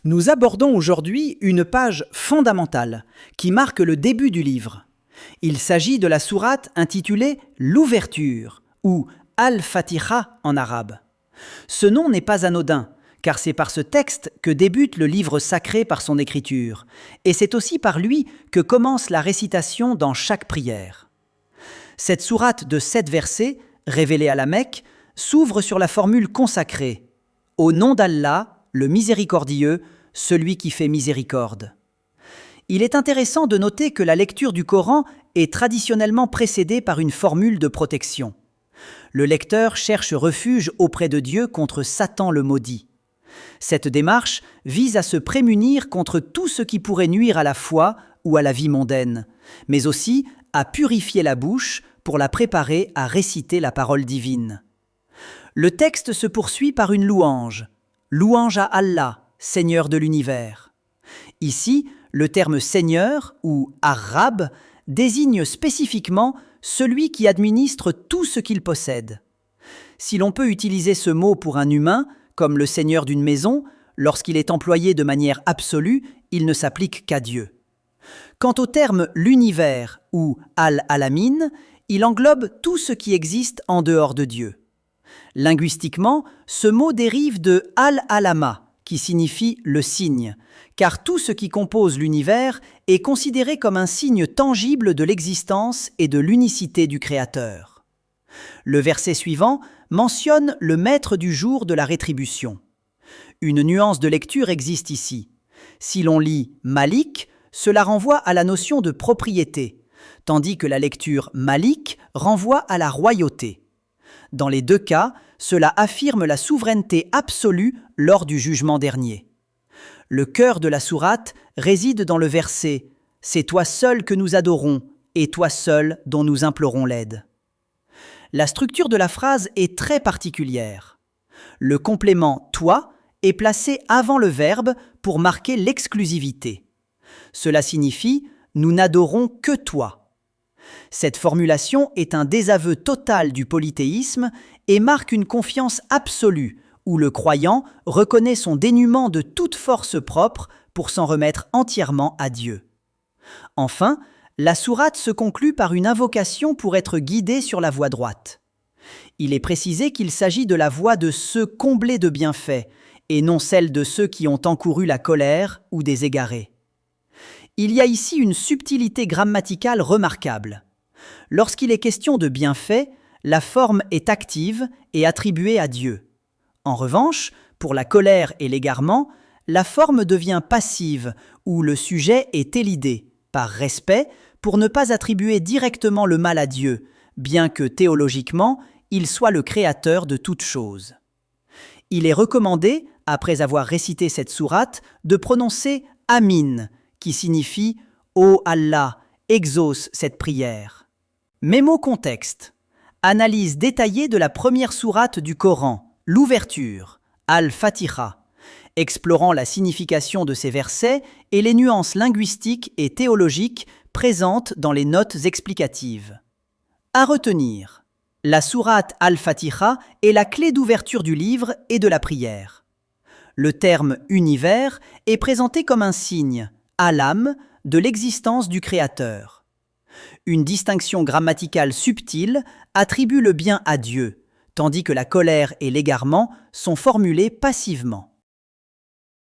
Nous abordons aujourd'hui une page fondamentale qui marque le début du livre. Il s'agit de la sourate intitulée « L'ouverture » ou « Al-Fatiha » en arabe. Ce nom n'est pas anodin, car c'est par ce texte que débute le livre sacré par son écriture, et c'est aussi par lui que commence la récitation dans chaque prière. Cette sourate de 7 versets, révélée à la Mecque, s'ouvre sur la formule consacrée « Au nom d'Allah, le miséricordieux, celui qui fait miséricorde ». Il est intéressant de noter que la lecture du Coran est traditionnellement précédée par une formule de protection. Le lecteur cherche refuge auprès de Dieu contre Satan le maudit. Cette démarche vise à se prémunir contre tout ce qui pourrait nuire à la foi ou à la vie mondaine, mais aussi à purifier la bouche pour la préparer à réciter la parole divine. Le texte se poursuit par une louange. Louange à Allah, Seigneur de l'univers. Ici, le terme Seigneur ou Ar-Rab désigne spécifiquement celui qui administre tout ce qu'il possède. Si l'on peut utiliser ce mot pour un humain, comme le seigneur d'une maison, lorsqu'il est employé de manière absolue, il ne s'applique qu'à Dieu. Quant au terme l'univers ou Al-Alamin, il englobe tout ce qui existe en dehors de Dieu. Linguistiquement, ce mot dérive de Al-Alama, qui signifie le signe, car tout ce qui compose l'univers est considéré comme un signe tangible de l'existence et de l'unicité du Créateur. Le verset suivant mentionne le maître du jour de la rétribution. Une nuance de lecture existe ici. Si l'on lit « Malik », cela renvoie à la notion de propriété, tandis que la lecture « Malik » renvoie à la royauté. Dans les deux cas, cela affirme la souveraineté absolue lors du jugement dernier. Le cœur de la sourate réside dans le verset « C'est toi seul que nous adorons, et toi seul dont nous implorons l'aide ». La structure de la phrase est très particulière. Le complément « toi » est placé avant le verbe pour marquer l'exclusivité. Cela signifie « nous n'adorons que toi ». Cette formulation est un désaveu total du polythéisme et marque une confiance absolue où le croyant reconnaît son dénuement de toute force propre pour s'en remettre entièrement à Dieu. Enfin, la sourate se conclut par une invocation pour être guidé sur la voie droite. Il est précisé qu'il s'agit de la voie de ceux comblés de bienfaits et non celle de ceux qui ont encouru la colère ou des égarés. Il y a ici une subtilité grammaticale remarquable. Lorsqu'il est question de bienfaits, la forme est active et attribuée à Dieu. En revanche, pour la colère et l'égarement, la forme devient passive où le sujet est élidé, par respect, pour ne pas attribuer directement le mal à Dieu, bien que théologiquement, il soit le créateur de toutes choses. Il est recommandé, après avoir récité cette sourate, de prononcer « Amin », qui signifie « Ô Allah, exauce cette prière ». Mémo contexte. Analyse détaillée de la première sourate du Coran, l'ouverture, Al-Fatiha, explorant la signification de ces versets et les nuances linguistiques et théologiques présentes dans les notes explicatives. À retenir, la sourate Al-Fatiha est la clé d'ouverture du livre et de la prière. Le terme « univers » est présenté comme un signe, alam, de l'existence du Créateur. Une distinction grammaticale subtile attribue le bien à Dieu, tandis que la colère et l'égarement sont formulés passivement.